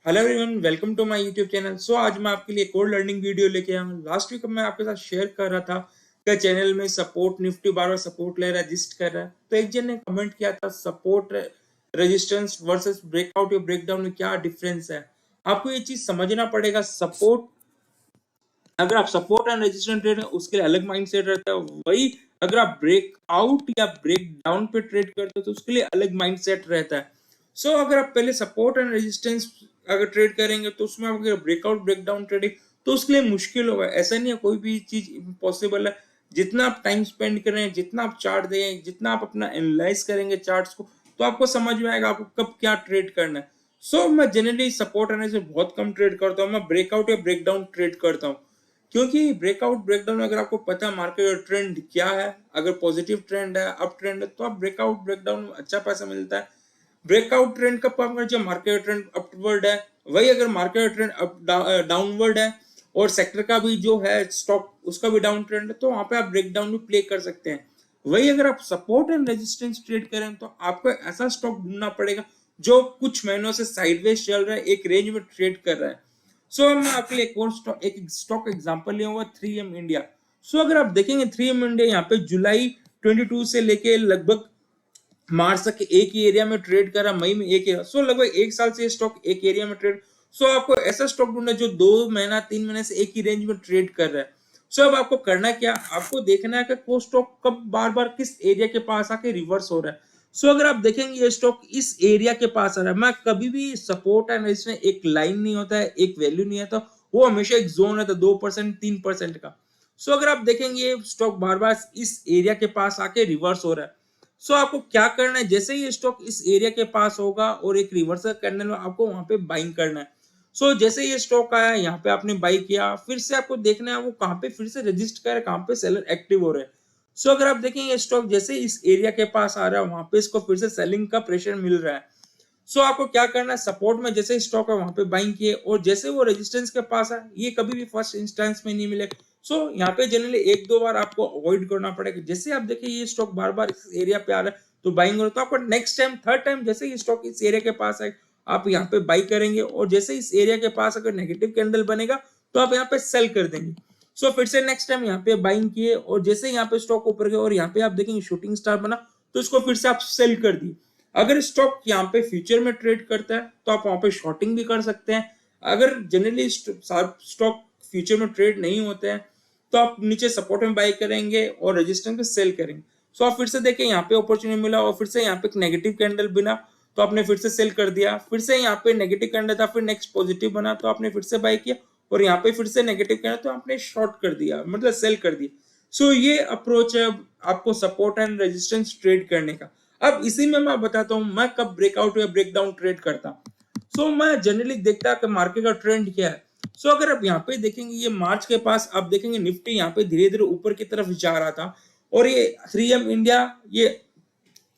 Hello everyone, welcome to my YouTube channel. आज मैं आपके लिए एक और लर्निंग वीडियो लेके आया हूँ। लास्ट वीक मैं आपके साथ शेयर कर रहा था कि चैनल में सपोर्ट निफ्टी बार बार सपोर्ट ले रहा है, रजिस्ट कर रहा है। तो एक जन ने कमेंट किया था सपोर्ट रेजिस्टेंस वर्सेस ब्रेकआउट या ब्रेकडाउन में क्या डिफरेंस है। आपको ये चीज समझना पड़ेगा। सपोर्ट, अगर आप सपोर्ट एंड रेजिस्टेंस ट्रेड है उसके लिए अलग माइंडसेट रहता है, वही अगर आप ब्रेकआउट या ब्रेक डाउन पे ट्रेड करते हो तो उसके लिए अलग माइंडसेट रहता है। अगर आप पहले सपोर्ट एंड रेजिस्टेंस अगर ट्रेड करेंगे तो उसमें आप अगर ब्रेकआउट ब्रेकडाउन ट्रेडिंग तो उसके लिए मुश्किल होगा। ऐसा नहीं है कोई भी चीज इम्पॉसिबल है। जितना आप टाइम स्पेंड करें, जितना आप चार्ट देंगे, जितना आप अपना एनालाइज करेंगे चार्ट्स को, तो आपको समझ में आएगा आपको कब क्या ट्रेड करना है। मैं जनरली सपोर्ट एनालिसिस बहुत कम ट्रेड करता हूँ। मैं ब्रेकआउट या ब्रेकडाउन ट्रेड करता हूँ, क्योंकि ब्रेकआउट ब्रेकडाउन अगर आपको पता है मार्केट ट्रेंड क्या है, अगर पॉजिटिव ट्रेंड है, अप ट्रेंड है, तो आप ब्रेकआउट ब्रेकडाउन में अच्छा पैसा मिलता है। ब्रेकआउट ट्रेंड कब काम कर, जब मार्केट ट्रेंड अपवर्ड है। वही अगर मार्केट ट्रेंड अप डाउनवर्ड है और सेक्टर का भी जो है स्टॉक उसका भी डाउन ट्रेंड है, तो वहां पे आप ब्रेकडाउन भी प्ले कर सकते हैं। वही अगर आप सपोर्ट एंड रेजिस्टेंस ट्रेड करें तो आपको ऐसा स्टॉक ढूंढना पड़ेगा जो कुछ महीनों से साइडवेज चल रहा है, एक रेंज में ट्रेड कर रहा है। मैं आपके लिए एक स्टॉक एग्जांपल लिया हुआ 3M इंडिया। अगर आप देखेंगे 3M इंडिया यहाँ पे जुलाई 22 से लेके लगभग मार्च तक एक ही एरिया में ट्रेड करा, मई में एक एरिया। लगभग एक साल से स्टॉक एक एरिया में ट्रेड। आपको ऐसा स्टॉक ढूंढना जो 2 महीना 3 महीने से एक ही रेंज में ट्रेड कर रहा है। अब आपको करना क्या, आपको देखना है कि वो स्टॉक कब बार बार किस एरिया के पास आके रिवर्स हो रहा है। अगर आप देखेंगे ये स्टॉक इस एरिया के पास आ रहा है, मैं कभी भी सपोर्ट है ना, इसमें एक लाइन नहीं होता है, एक वैल्यू नहीं आता, वो हमेशा एक जोन रहता है 2% 3% का। अगर आप देखेंगे ये स्टॉक बार बार इस एरिया के पास आके रिवर्स हो रहा है, आपको क्या करना है, जैसे ही स्टॉक इस एरिया के पास होगा और एक रिवर्सल कैंडल में आपको वहां पे बाइंग करना है। जैसे ये स्टॉक आया यहाँ पे आपने बाई किया, फिर से आपको देखना है वो कहाँ पे फिर से रजिस्ट कर, कहाँ पे सेलर एक्टिव हो रहे हैं। अगर आप देखें ये स्टॉक जैसे इस एरिया के पास आ रहा है, वहां पे इसको फिर से सेलिंग का प्रेशर मिल रहा है। आपको क्या करना है, सपोर्ट में जैसे स्टॉक है वहां पे बाइंग किए, और जैसे वो रेजिस्टेंस के पास है, ये कभी भी फर्स्ट इंस्टेंस में नहीं मिले। यहाँ पे जनरली एक दो बार आपको अवॉइड करना पड़ेगा। जैसे आप देखिए ये स्टॉक बार बार इस एरिया पे आ रहा है तो बाइंग हो, तो आपको नेक्स्ट टाइम थर्ड टाइम जैसे ये स्टॉक इस एरिया के पास आए आप यहाँ पे बाई करेंगे, और जैसे इस एरिया के पास अगर नेगेटिव कैंडल बनेगा तो आप यहाँ पे सेल कर देंगे। फिर से नेक्स्ट टाइम यहाँ पे बाइंग किए, और जैसे यहाँ पे स्टॉक ऊपर गए और यहाँ पे आप देखेंगे शूटिंग स्टार बना, तो इसको फिर से आप सेल कर दिए। अगर स्टॉक यहाँ पे फ्यूचर में ट्रेड करता है तो आप वहां पे शॉर्टिंग भी कर सकते हैं। अगर जनरली स्टॉक फ्यूचर में ट्रेड नहीं होते हैं तो आप नीचे सपोर्ट में बाई करेंगे और रेजिस्टेंस पे सेल करेंगे। आप फिर से देखें यहाँ पे अपॉर्चुनिटी मिला और फिर से यहाँ पे नेगेटिव कैंडल बना तो आपने फिर से सेल कर दिया। फिर से यहाँ पे नेगेटिव कैंडल था, फिर नेक्स्ट पॉजिटिव बना तो आपने फिर से बाई किया, और यहाँ पे फिर से नेगेटिव कैंडल तो आपने शॉर्ट कर दिया, मतलब सेल कर दिया। ये अप्रोच है आपको सपोर्ट एंड रेजिस्टेंस ट्रेड करने का। अब इसी में मैं बताता हूँ मैं कब ब्रेकआउट या ब्रेकडाउन ट्रेड करता हूँ। मैं जनरली देखता कि मार्केट का ट्रेंड क्या है। अगर आप यहाँ पे देखेंगे ये मार्च के पास आप देखेंगे निफ्टी यहाँ पे धीरे धीरे ऊपर की तरफ जा रहा था, और ये 3M इंडिया, ये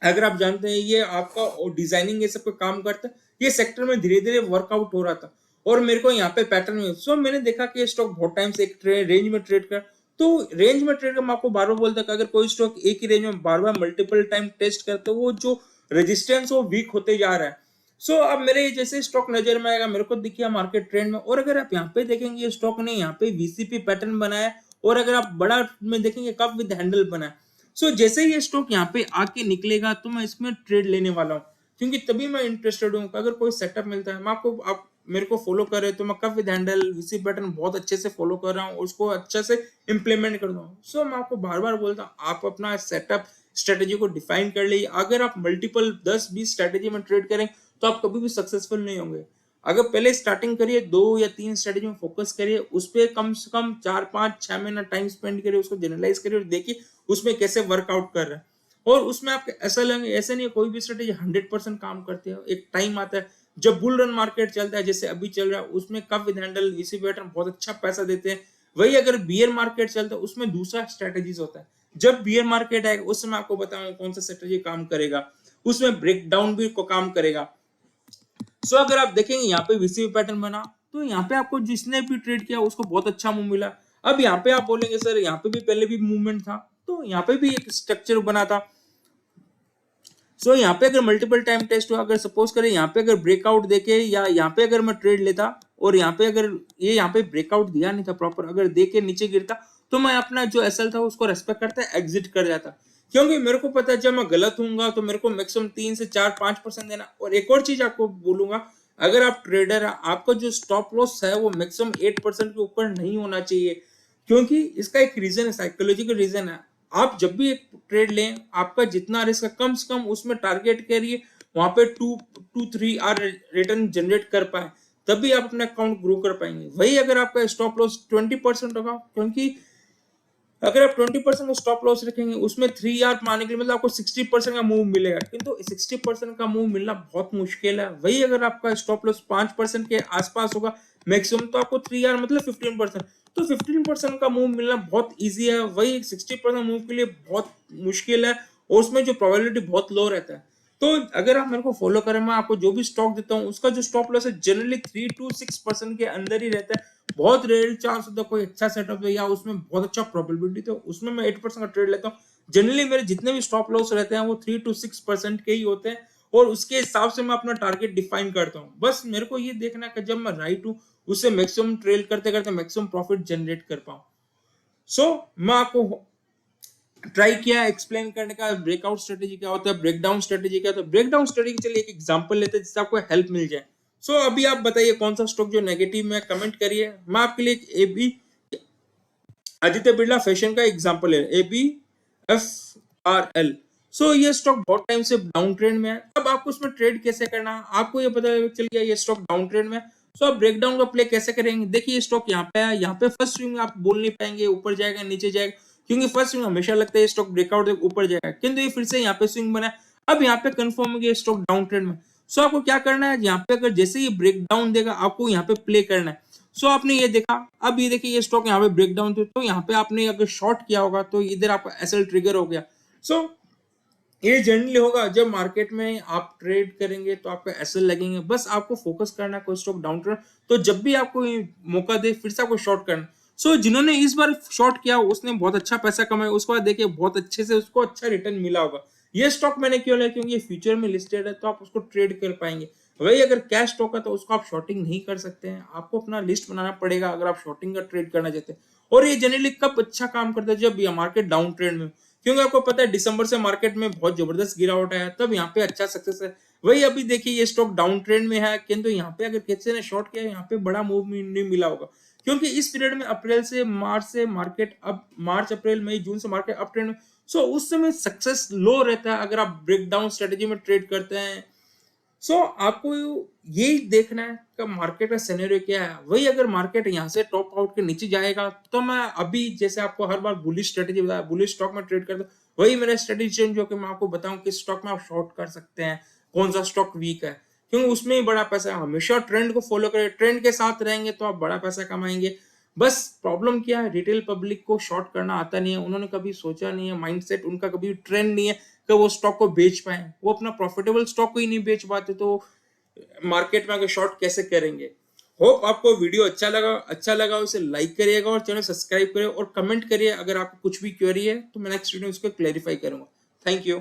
अगर आप जानते हैं ये आपका डिजाइनिंग ये सब का काम करता है, ये सेक्टर में धीरे धीरे वर्कआउट हो रहा था और मेरे को यहाँ पे पैटर्न में मैंने देखा कि स्टॉक बहुत टाइम से एक रेंज में ट्रेड कर। तो रेंज में ट्रेड कर, मैं आपको बार बार बोलता कि अगर कोई स्टॉक एक ही रेंज में बार बार मल्टीपल टाइम टेस्ट करते वो जो रेजिस्टेंस वो वीक होते जा रहा है। अब मेरे जैसे स्टॉक नजर में आएगा, मेरे को दिखिए मार्केट ट्रेंड में, और अगर आप यहाँ पे देखेंगे ये स्टॉक ने यहाँ पे वीसीपी पैटर्न बनाया, और अगर आप बड़ा में देखेंगे कप विद हैंडल बना है। जैसे ये स्टॉक यहाँ पे आके निकलेगा तो मैं इसमें ट्रेड लेने वाला हूँ, क्योंकि तभी मैं इंटरेस्टेड हूँ। अगर कोई सेटअप मिलता है, मैं आपको आप मेरे को फॉलो कर रहे तो मैं cup with handle VC pattern बहुत अच्छे से फॉलो कर रहा हूँ, उसको अच्छे से इंप्लीमेंट कर रहा हूँ। मैं आपको बार बार बोलता हूँ आप अपना सेटअप स्ट्रेटेजी को डिफाइन कर लीजिए। अगर आप मल्टीपल 10-20 स्ट्रेटेजी में ट्रेड करें तो आप कभी भी सक्सेसफुल नहीं होंगे। अगर पहले स्टार्टिंग करिए 2 या 3 स्ट्रेटेजी में फोकस करिए, उस पर कम से कम 4-5-6 महीना टाइम स्पेंड करिए, उसको जनरलाइज करिए और देखिए उसमें कैसे वर्कआउट कर रहा है। और उसमें आपके ऐसा लगेंगे, ऐसे नहीं कोई भी स्ट्रेटेजी 100% काम करती है। एक टाइम आता है जब बुल रन मार्केट चलता है, जैसे अभी चल रहा है, उसमें cup with handle VC pattern बहुत अच्छा पैसा देते हैं। वही अगर बियर मार्केट चलता है उसमें दूसरा स्ट्रेटेजीज होता है। जब बियर मार्केट आएगा उस समय आपको बताऊंगा कौन सा स्ट्रेटेजी काम करेगा, उसमें ब्रेक डाउन भी को काम करेगा। अगर आप देखेंगे यहाँ पे वीसीपी पैटर्न बना तो यहाँ पे आपको जिसने भी ट्रेड किया उसको बहुत अच्छा मूव मिला। अब यहाँ पे आप बोलेंगे सर यहाँ पे भी पहले भी मूवमेंट था, तो यहाँ पे भी एक स्ट्रक्चर बना था। सो यहाँ पे अगर मल्टीपल टाइम टेस्ट हुआ, अगर सपोज करें यहाँ पे अगर ब्रेकआउट देके या यहाँ पे अगर मैं ट्रेड लेता और यहाँ पे अगर ये यहाँ पे ब्रेकआउट दिया नहीं था प्रॉपर, अगर देके नीचे गिरता तो मैं अपना जो एसएल था उसको रेस्पेक्ट करता एग्जिट कर जाता, क्योंकि मेरे को पता है जब मैं गलत हूँ तो मेरे को मैक्सिमम 3 से 4-5% देना। और एक और चीज आपको बोलूंगा, अगर आप ट्रेडर है, आपका जो स्टॉप लॉस है वो मैक्सिमम 8% के ऊपर नहीं होना चाहिए, क्योंकि इसका एक रीजन है, साइकोलॉजिकल रीजन है। आप जब भी एक ट्रेड लें, आपका जितना रिस्क है कम से कम उसमें टारगेट करिए, वहां पे 2-3 आर रिटर्न जनरेट कर पाए, तभी आप अपना अकाउंट ग्रो कर पाएंगे। वही अगर आपका स्टॉप लॉस 20% होगा, क्योंकि अगर आप 20% का स्टॉप लॉस रखेंगे उसमें 3 आर मारने के लिए मतलब आपको 60% का मूव मिलेगा, किंतु 60% का मूव मिलना बहुत मुश्किल है। वही अगर आपका स्टॉप लॉस 5% के आसपास होगा मैक्सिमम, तो आपको 3 आर मतलब 15%, तो 15% का मूव मिलना बहुत इजी है। वही 60% मूव के लिए बहुत मुश्किल है और उसमें जो प्रोबेबिलिटी बहुत लो रहता है। तो अगर आप मेरे को फॉलो करें, मैं आपको जो भी स्टॉक देता हूँ उसका जो स्टॉप लॉस है जनरली 3 to 6% के अंदर ही रहता है। बहुत रेयर चांस होता है कोई अच्छा सेटअप है या उसमें बहुत अच्छा प्रोबेबिलिटी, तो उसमें मैं 8% का ट्रेड लेता हूँ। जनरली मेरे जितने भी स्टॉप लॉस रहते हैं वो 3 to 6% के ही होते हैं और उसके हिसाब से मैं अपना टारगेट डिफाइन करता हूँ। बस मेरे को ये देखना है कि जब मैं राइट हूँ उससे मैक्सिमम ट्रेड करते करते मैक्सिमम प्रॉफिट जनरेट कर पाऊँ। सो मैं आपको ट्राई किया एक्सप्लेन करने का ब्रेकआउट स्ट्रेटेजी क्या होता है, ब्रेकडाउन स्ट्रेटेजी क्या होता है। ब्रेकडाउन स्ट्रेटेजी चलिए एक एग्जांपल लेते हैं जिससे आपको हेल्प मिल जाए। सो अभी आप बताइए कौन सा स्टॉक जो नेगेटिव में, कमेंट करिए। मैं आपके लिए एक एबी आदित्य बिरला फैशन का एग्जांपल है, ABFRL। सो ये स्टॉक बहुत टाइम से डाउन ट्रेंड में है। अब आपको उसमें ट्रेड कैसे करना है, आपको ये पता चल गया ये स्टॉक डाउन ट्रेंड में है। सो आप ब्रेकडाउन का प्ले कैसे करेंगे, देखिए ये स्टॉक यहाँ पे है, यहाँ पे फर्स्ट स्विंग आप बोल नहीं पाएंगे ऊपर जाएगा नीचे जाएगा, क्योंकि फर्स्ट स्विंग हमेशा लगता है स्टॉक ब्रेकआउट ऊपर जाएगा, किंतु ये फिर से यहाँ पे स्विंग बना है। अब यहाँ पे कंफर्म हो गया स्टॉक डाउन ट्रेंड में। सो आपको क्या करना है, यहाँ पे अगर जैसे ही ब्रेकडाउन देगा आपको यहाँ पे प्ले करना है। सो आपने ये देखा, अब ये देखिए ये स्टॉक यहाँ पे ब्रेकडाउन थे, तो यहाँ पे आपने अगर शॉर्ट किया होगा तो इधर आपका एसएल ट्रिगर हो गया। सो ये जनरली होगा जब मार्केट में आप ट्रेड करेंगे तो आपका एसएल लगेंगे। बस आपको फोकस करना है कोई स्टॉक डाउन ट्रेंड, तो जब भी आपको मौका दे फिर से आपको शॉर्ट करना। सो जिन्होंने इस बार शॉर्ट किया उसने बहुत अच्छा पैसा कमाया, उसके बाद देखिए बहुत अच्छे से उसको अच्छा रिटर्न मिला होगा। ये स्टॉक मैंने क्यों लिया, क्योंकि ये फ्यूचर में लिस्टेड है तो आप उसको ट्रेड कर पाएंगे। वही अगर कैश स्टॉक है तो उसको आप शॉर्टिंग नहीं कर सकते हैं, आपको अपना लिस्ट बनाना पड़ेगा अगर आप शॉर्टिंग का ट्रेड करना चाहते हैं। और ये जनरली कब अच्छा काम करता है, जब मार्केट डाउन ट्रेंड में, क्योंकि आपको पता है दिसंबर से मार्केट में बहुत जबरदस्त गिरावट है, तब यहाँ पे अच्छा सक्सेस है। वही अभी देखिए ये स्टॉक डाउन ट्रेंड में है, किंतु यहाँ पे अगर किसी ने शॉर्ट किया यहाँ पे बड़ा मूव नहीं मिला होगा, क्योंकि इस पीरियड में अप्रैल से मार्केट अब मार्च अप्रैल मई जून से मार्केट अप ट्रेंड में। सो उस समय सक्सेस लो रहता है अगर आप ब्रेकडाउन स्ट्रेटेजी में ट्रेड करते हैं। सो आपको यही देखना है कि मार्केट का सिनेरियो क्या है। वही अगर मार्केट यहाँ से टॉप आउट के नीचे जाएगा तो मैं अभी जैसे आपको हर बार बुलिश स्ट्रेटेजी बताया, बुलिश स्टॉक में ट्रेड करता हूँ, वही मेरा स्ट्रेटेजी चेंज हो कि मैं आपको बताऊं किस स्टॉक में आप शॉर्ट कर सकते हैं, कौन सा स्टॉक वीक है, क्योंकि उसमें ही बड़ा पैसा है। हमेशा ट्रेंड को फॉलो करें, ट्रेंड के साथ रहेंगे तो आप बड़ा पैसा कमाएंगे। बस प्रॉब्लम क्या है, रिटेल पब्लिक को शॉर्ट करना आता नहीं है, उन्होंने कभी सोचा नहीं है, माइंडसेट उनका कभी ट्रेंड नहीं है कि वो स्टॉक को बेच पाए, वो अपना प्रॉफिटेबल स्टॉक को ही नहीं बेच पाते, तो मार्केट में आगे शॉर्ट कैसे करेंगे। होप आपको वीडियो अच्छा लगा उसे लाइक करिएगा और चैनल सब्सक्राइब करिए और कमेंट करिए। अगर आपको कुछ भी क्वेरी है तो मैं नेक्स्ट वीडियो उसको क्लैरिफाई करूंगा। Thank you.